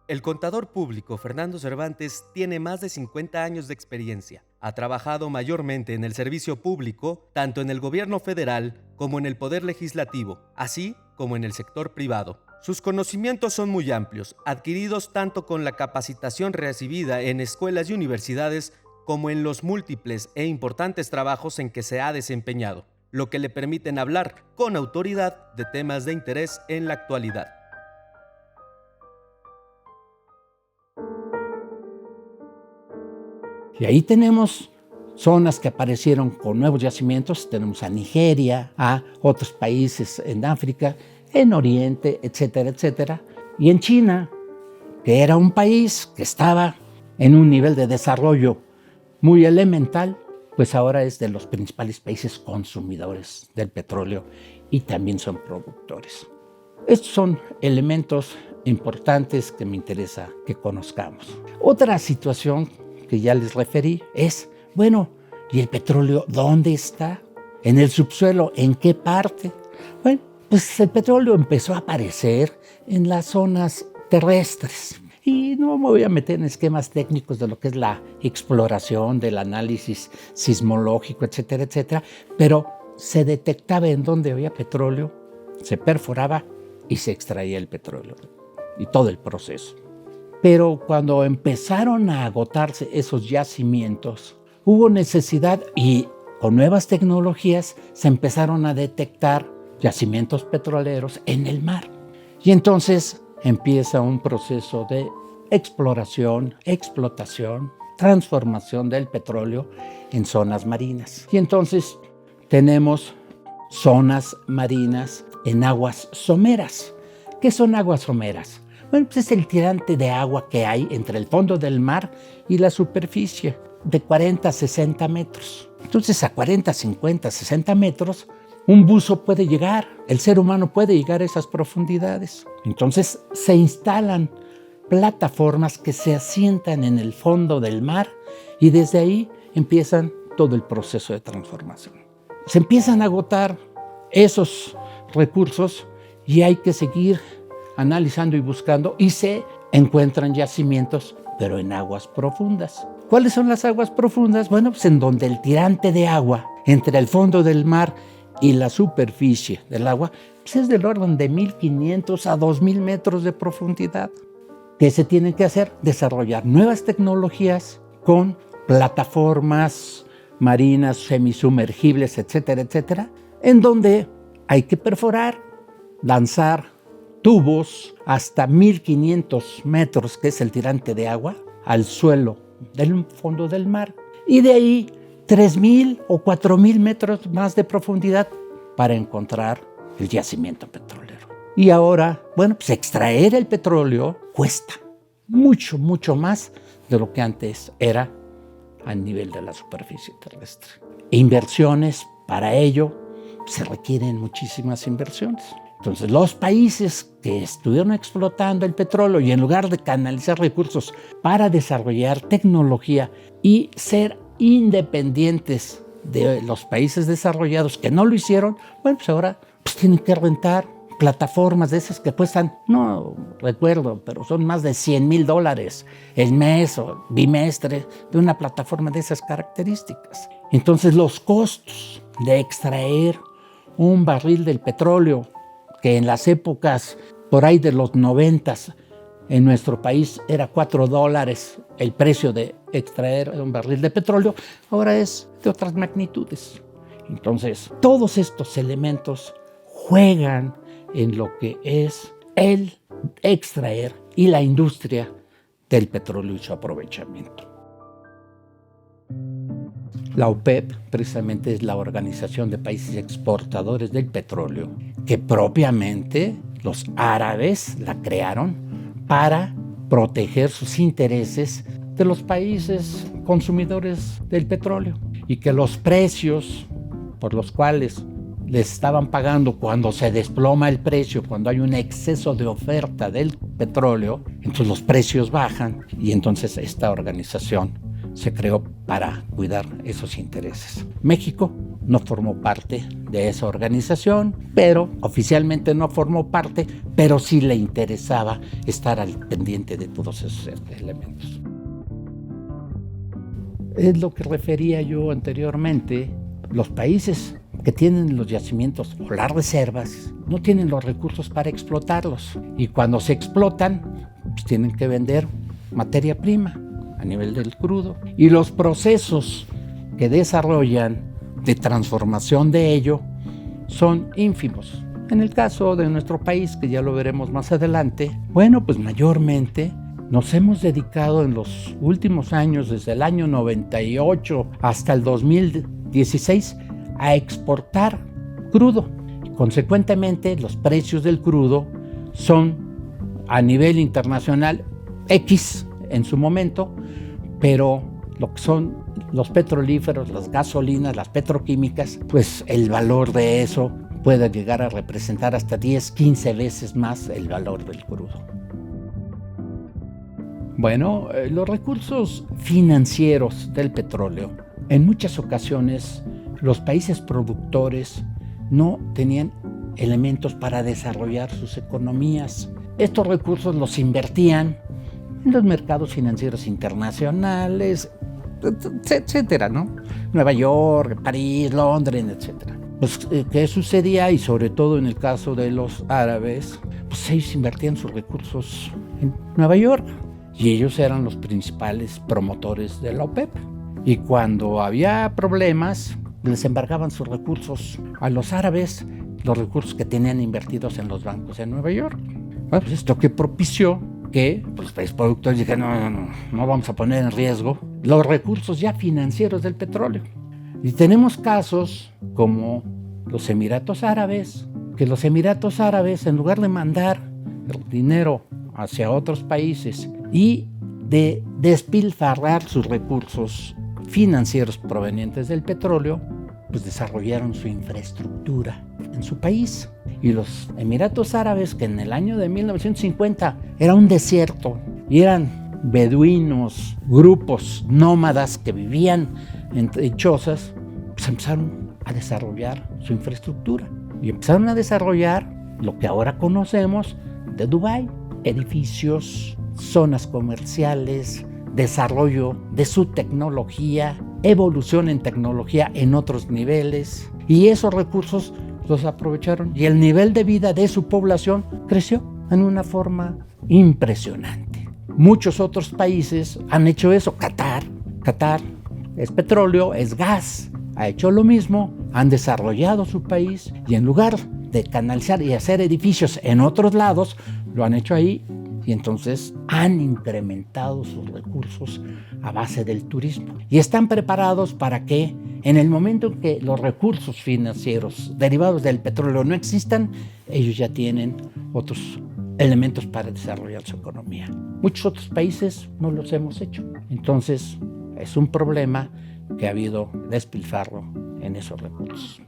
El contador público Fernando Cervantes tiene más de 50 años de experiencia. Ha trabajado mayormente en el servicio público, tanto en el gobierno federal como en el poder legislativo, así como en el sector privado. Sus conocimientos son muy amplios, adquiridos tanto con la capacitación recibida en escuelas y universidades como en los múltiples e importantes trabajos en que se ha desempeñado, lo que le permiten hablar con autoridad de temas de interés en la actualidad. Y ahí tenemos zonas que aparecieron con nuevos yacimientos. Tenemos a Nigeria, a otros países en África, en Oriente, etcétera, etcétera. Y en China, que era un país que estaba en un nivel de desarrollo muy elemental, pues ahora es de los principales países consumidores del petróleo y también son productores. Estos son elementos importantes que me interesa que conozcamos. Otra situación que ya les referí es, bueno, ¿y el petróleo dónde está? ¿En el subsuelo? ¿En qué parte? Bueno, pues el petróleo empezó a aparecer en las zonas terrestres. Y no me voy a meter en esquemas técnicos de lo que es la exploración, del análisis sismológico, etcétera, etcétera, pero se detectaba en dónde había petróleo, se perforaba y se extraía el petróleo y todo el proceso. Pero cuando empezaron a agotarse esos yacimientos, hubo necesidad y con nuevas tecnologías se empezaron a detectar yacimientos petroleros en el mar. Y entonces empieza un proceso de exploración, explotación, transformación del petróleo en zonas marinas. Y entonces tenemos zonas marinas en aguas someras. ¿Qué son aguas someras? Bueno, pues es el tirante de agua que hay entre el fondo del mar y la superficie, de 40 a 60 metros. Entonces, a 40, 50, 60 metros, un buzo puede llegar, el ser humano puede llegar a esas profundidades. Entonces, se instalan plataformas que se asientan en el fondo del mar y desde ahí empiezan todo el proceso de transformación. Se empiezan a agotar esos recursos y hay que seguir analizando y buscando, y se encuentran yacimientos, pero en aguas profundas. ¿Cuáles son las aguas profundas? Bueno, pues en donde el tirante de agua entre el fondo del mar y la superficie del agua pues es del orden de 1,500 a 2,000 metros de profundidad. ¿Qué se tiene que hacer? Desarrollar nuevas tecnologías con plataformas marinas, semisumergibles, etcétera, etcétera, en donde hay que perforar, lanzar tubos hasta 1,500 metros, que es el tirante de agua, al suelo del fondo del mar. Y de ahí 3,000 o 4,000 metros más de profundidad para encontrar el yacimiento petrolero. Y ahora, bueno, pues extraer el petróleo cuesta mucho, mucho más de lo que antes era a nivel de la superficie terrestre. Inversiones para ello, se requieren muchísimas inversiones. Entonces, los países que estuvieron explotando el petróleo y en lugar de canalizar recursos para desarrollar tecnología y ser independientes de los países desarrollados que no lo hicieron, bueno, pues ahora pues tienen que rentar plataformas de esas que cuestan, no recuerdo, pero son más de $100,000 el mes o bimestre de una plataforma de esas características. Entonces, los costos de extraer un barril del petróleo que en las épocas por ahí de los 90 en nuestro país era $4 el precio de extraer un barril de petróleo, ahora es de otras magnitudes. Entonces, todos estos elementos juegan en lo que es el extraer y la industria del petróleo y su aprovechamiento. La OPEP precisamente es la Organización de Países Exportadores del Petróleo, que propiamente los árabes la crearon para proteger sus intereses de los países consumidores del petróleo y que los precios por los cuales les estaban pagando cuando se desploma el precio, cuando hay un exceso de oferta del petróleo, entonces los precios bajan y entonces esta organización se creó para cuidar esos intereses. México no formó parte de esa organización, pero oficialmente no formó parte, pero sí le interesaba estar al pendiente de todos esos elementos. Es lo que refería yo anteriormente. Los países que tienen los yacimientos o las reservas no tienen los recursos para explotarlos, y cuando se explotan pues tienen que vender materia prima a nivel del crudo, y los procesos que desarrollan de transformación de ello son ínfimos. En el caso de nuestro país, que ya lo veremos más adelante, bueno, pues mayormente nos hemos dedicado en los últimos años, desde el año 98 hasta el 2016, a exportar crudo. Consecuentemente, los precios del crudo son a nivel internacional X en su momento, pero lo que son los petrolíferos, las gasolinas, las petroquímicas, pues el valor de eso puede llegar a representar hasta 10, 15 veces más el valor del crudo. Bueno, los recursos financieros del petróleo, en muchas ocasiones los países productores no tenían elementos para desarrollar sus economías. Estos recursos los invertían en los mercados financieros internacionales, etcétera, ¿no? Nueva York, París, Londres, etcétera. Pues, ¿qué sucedía? Y sobre todo en el caso de los árabes, pues ellos invertían sus recursos en Nueva York, y ellos eran los principales promotores de la OPEP. Y cuando había problemas, les embargaban sus recursos a los árabes, los recursos que tenían invertidos en los bancos en Nueva York. Bueno, pues esto que propició que los países productores dijeron, no vamos a poner en riesgo los recursos ya financieros del petróleo. Y tenemos casos como los Emiratos Árabes, que los Emiratos Árabes, en lugar de mandar el dinero hacia otros países y de despilfarrar sus recursos financieros provenientes del petróleo, pues desarrollaron su infraestructura en su país. Y los Emiratos Árabes, que en el año de 1950 era un desierto y eran beduinos, grupos nómadas que vivían en chozas, pues empezaron a desarrollar su infraestructura y empezaron a desarrollar lo que ahora conocemos de Dubái: edificios, zonas comerciales, desarrollo de su tecnología, evolución en tecnología en otros niveles, y esos recursos los aprovecharon y el nivel de vida de su población creció en una forma impresionante. Muchos otros países han hecho eso. Qatar es petróleo, es gas, ha hecho lo mismo, han desarrollado su país y en lugar de canalizar y hacer edificios en otros lados, lo han hecho ahí, y entonces han incrementado sus recursos a base del turismo. Y están preparados para que en el momento en que los recursos financieros derivados del petróleo no existan, ellos ya tienen otros elementos para desarrollar su economía. Muchos otros países no los hemos hecho. Entonces es un problema que ha habido despilfarro en esos recursos.